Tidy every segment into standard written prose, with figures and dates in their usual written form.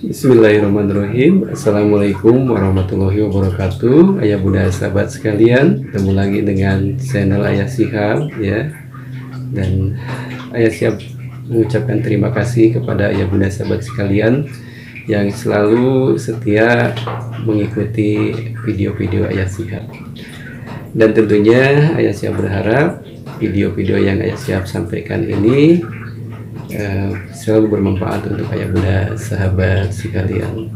Bismillahirrahmanirrahim. Assalamualaikum warahmatullahi wabarakatuh. Ayah bunda sahabat sekalian, ketemu lagi dengan channel Ayah Shihab ya. Dan Ayah siap mengucapkan terima kasih kepada ayah bunda sahabat sekalian yang selalu setia mengikuti video-video Ayah Shihab. Dan tentunya Ayah Shihab berharap video-video yang Ayah Shihab sampaikan ini selalu bermanfaat untuk ayah bunda sahabat sekalian.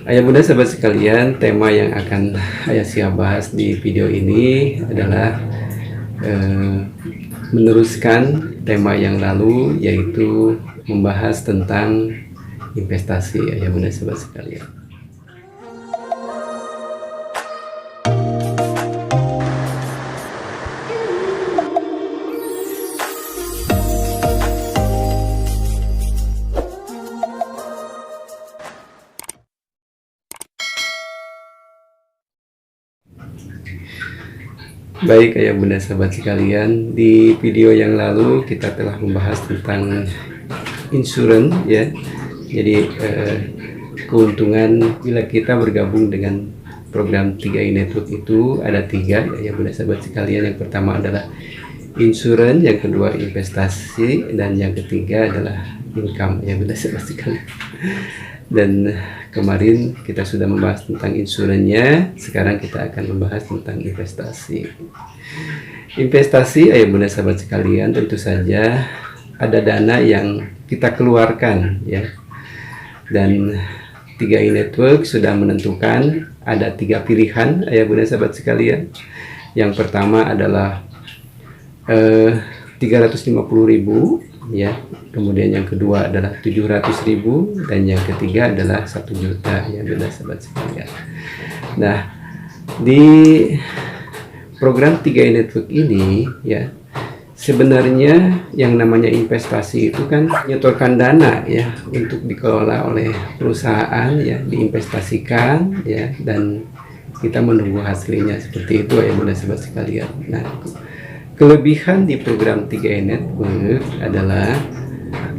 Ayah bunda sahabat sekalian, tema yang akan Ayah Shihab bahas di video ini adalah meneruskan tema yang lalu, yaitu membahas tentang investasi. Ayah bunda sahabat sekalian, baik ayah bunda sahabat sekalian, di video yang lalu kita telah membahas tentang insurans ya. Jadi keuntungan bila kita bergabung dengan program 3i Network itu ada 3 ya bunda sahabat sekalian. Yang pertama adalah insurans, yang kedua investasi, dan yang ketiga adalah income ya bunda sahabat sekalian. Dan kemarin kita sudah membahas tentang insurannya, sekarang kita akan membahas tentang investasi. Investasi ayah bunda sahabat sekalian, tentu saja ada dana yang kita keluarkan ya. Dan 3i Network sudah menentukan ada 3 pilihan ayah bunda sahabat sekalian. Yang pertama adalah 350.000 ya, kemudian yang kedua adalah 700.000, dan yang ketiga adalah 1 juta ya bunda sahabat sekalian. Nah, di program 3i Network ini ya, sebenarnya yang namanya investasi itu kan menyetorkan dana ya untuk dikelola oleh perusahaan ya, diinvestasikan ya, dan kita menunggu hasilnya, seperti itu ya bunda sahabat sekalian. Nah, kelebihan di program 3i Network adalah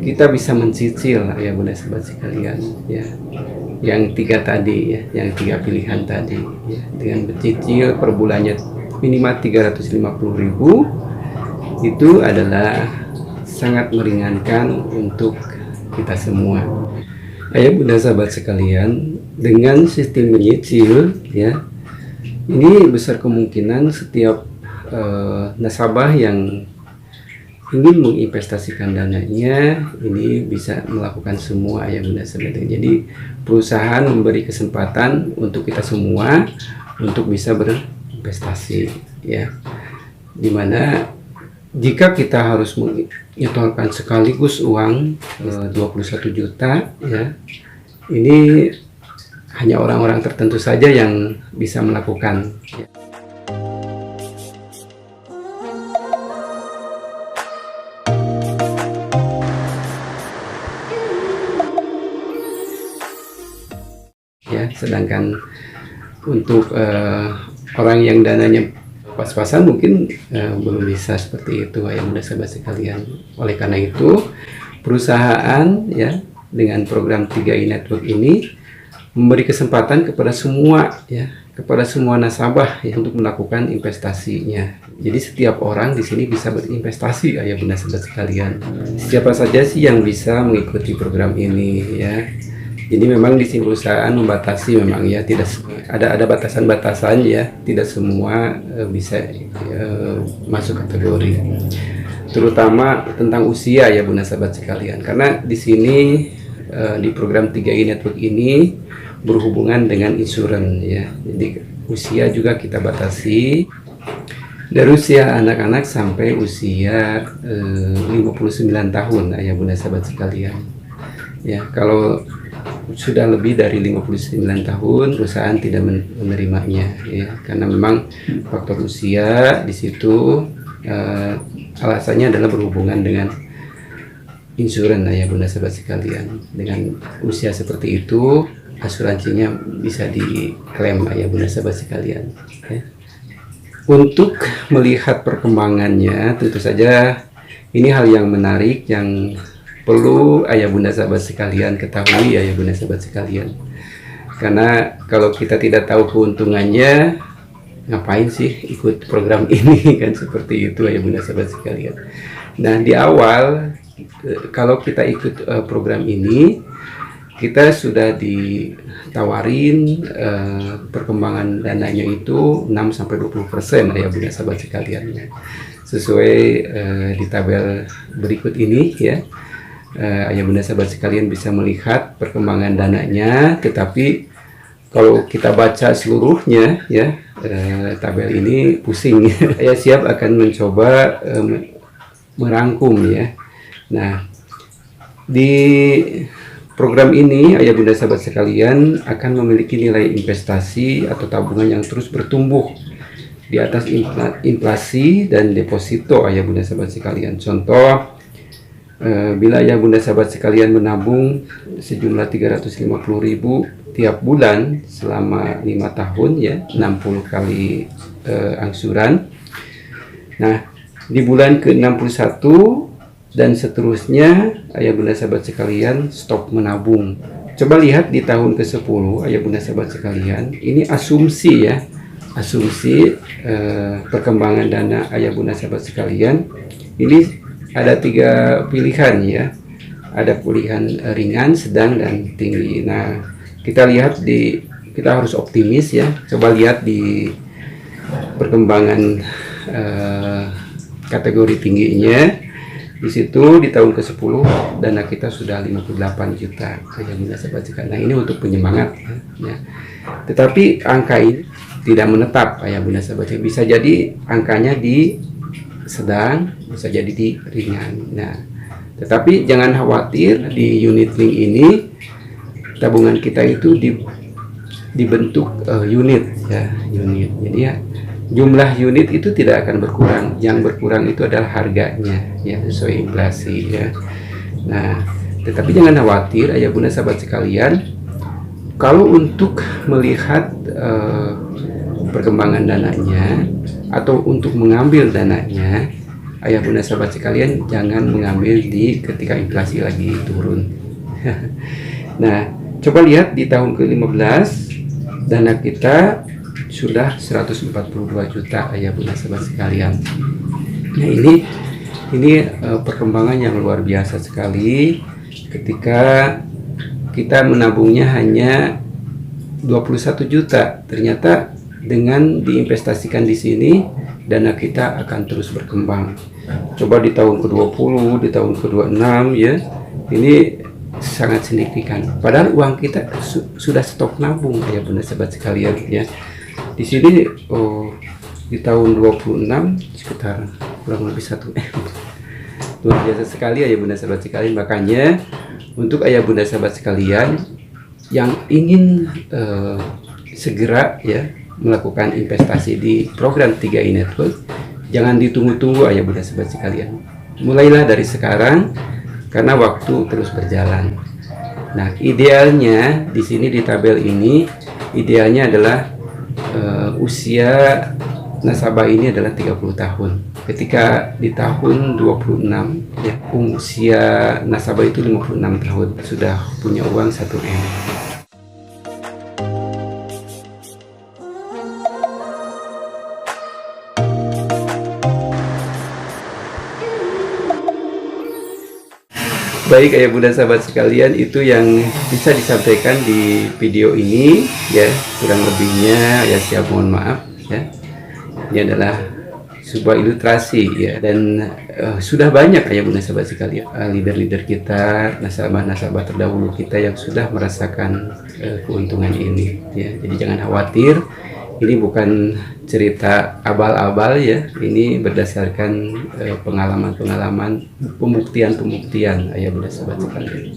kita bisa mencicil ya bunda sahabat sekalian ya, yang 3 tadi ya, yang 3 pilihan tadi ya, dengan mencicil per bulannya minimal 350.000. Itu adalah sangat meringankan untuk kita semua ayah bunda sahabat sekalian. Dengan sistem menyicil ya, ini besar kemungkinan setiap nasabah yang ingin menginvestasikan dananya ini bisa melakukan semua ayah bunda sahabat. Jadi perusahaan memberi kesempatan untuk kita semua untuk bisa berinvestasi ya, dimana jika kita harus menyetorkan sekaligus uang 21 juta ya, ini hanya orang-orang tertentu saja yang bisa melakukan ya. Sedangkan untuk orang yang dananya pas-pasan mungkin belum bisa seperti itu ya bunda sahabat sekalian. Oleh karena itu perusahaan ya dengan program 3i Network ini memberi kesempatan kepada semua ya, kepada semua nasabah ya, untuk melakukan investasinya. Jadi setiap orang di sini bisa berinvestasi ya bunda sahabat sekalian. Siapa saja sih yang bisa mengikuti program ini ya. Jadi memang di sini perusahaan membatasi memang ya, tidak ada batasan-batasan ya, tidak semua bisa masuk kategori, terutama tentang usia ya bunda sahabat sekalian. Karena di sini di program 3i Network ini berhubungan dengan insurans ya, jadi usia juga kita batasi dari usia anak-anak sampai usia 59 tahun ya bunda sahabat sekalian ya. Kalau sudah lebih dari 59 tahun perusahaan tidak menerimanya ya, karena memang faktor usia di situ alasannya adalah berhubungan dengan insurans ya bunda sahabat sekalian. Dengan usia seperti itu asuransinya bisa diklaim ya bunda sahabat sekalian ya. Untuk melihat perkembangannya tentu saja ini hal yang menarik yang perlu ayah bunda sahabat sekalian ketahui, ayah bunda sahabat sekalian. Karena kalau kita tidak tahu keuntungannya, ngapain sih ikut program ini kan, seperti itu ayah bunda sahabat sekalian. Nah, di awal kalau kita ikut program ini, kita sudah ditawarin perkembangan dananya itu 6-20% ayah bunda sahabat sekalian. Sesuai di tabel berikut ini ya. Ayah bunda sahabat sekalian bisa melihat perkembangan dananya, tetapi kalau kita baca seluruhnya ya, tabel ini pusing. Saya siap akan mencoba merangkum ya. Nah, di program ini ayah bunda sahabat sekalian akan memiliki nilai investasi atau tabungan yang terus bertumbuh di atas inflasi dan deposito ayah bunda sahabat sekalian. Contoh, bila ayah bunda sahabat sekalian menabung sejumlah 350.000 tiap bulan selama 5 tahun ya, 60 kali angsuran. Nah, di bulan ke-61 dan seterusnya ayah bunda sahabat sekalian stop menabung. Coba lihat di tahun ke-10 ayah bunda sahabat sekalian, ini asumsi ya, asumsi perkembangan dana ayah bunda sahabat sekalian. Ini ada 3 pilihan ya, ada pilihan ringan, sedang, dan tinggi. Nah, kita lihat kita harus optimis ya. Coba lihat di perkembangan kategori tingginya. Di situ di tahun ke-10 dana kita sudah 58 juta ayah bunda sahabat sekalian. Nah, ini untuk penyemangat ya. Tetapi angka ini tidak menetap ayah bunda sahabat sekalian. Bisa jadi angkanya di sedang, bisa jadi di ringan. Nah, tetapi jangan khawatir, di unit link ini tabungan kita itu dibentuk unit ya, unit. Jadi ya, jumlah unit itu tidak akan berkurang. Yang berkurang itu adalah harganya ya, sesuai inflasi ya. Nah, tetapi jangan khawatir ayah bunda sahabat sekalian, kalau untuk melihat perkembangan dananya atau untuk mengambil dananya, ayah bunda sahabat sekalian jangan mengambil ketika inflasi lagi turun. Nah, coba lihat di tahun ke-15 dana kita sudah 142 juta ayah bunda sahabat sekalian. Nah, ini perkembangan yang luar biasa sekali ketika kita menabungnya hanya 21 juta. Ternyata dengan diinvestasikan di sini, dana kita akan terus berkembang. Coba di tahun ke-20, di tahun ke-26 ya, ini sangat signifikan. Padahal uang kita sudah stok nabung ya bunda sahabat sekalian ya. Di sini di tahun 26 sekitar kurang lebih 1 M. Luar biasa sekali ya bunda sahabat sekalian. Makanya untuk ayah bunda sahabat sekalian yang ingin segera ya melakukan investasi di program 3i Network, jangan ditunggu-tunggu ayah bunda sahabat sekalian. Mulailah dari sekarang karena waktu terus berjalan. Nah, idealnya di sini di tabel ini, idealnya adalah usia nasabah ini adalah 30 tahun. Ketika di tahun 26 ya, usia nasabah itu 56 tahun, sudah punya uang 1 M. Baik ayah bunda sahabat sekalian, itu yang bisa disampaikan di video ini ya. Kurang lebihnya ya siap mohon maaf ya. Ini adalah sebuah ilustrasi ya, dan sudah banyak ayah bunda sahabat sekalian, leader-leader kita, nasabah-nasabah terdahulu kita yang sudah merasakan keuntungan ini ya. Jadi jangan khawatir, ini bukan cerita abal-abal ya, ini berdasarkan pengalaman-pengalaman, pembuktian ayah bunda sahabat sekalian.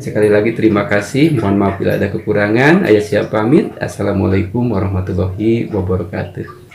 Sekali lagi terima kasih, mohon maaf bila ada kekurangan. Ayah siap pamit. Assalamualaikum warahmatullahi wabarakatuh.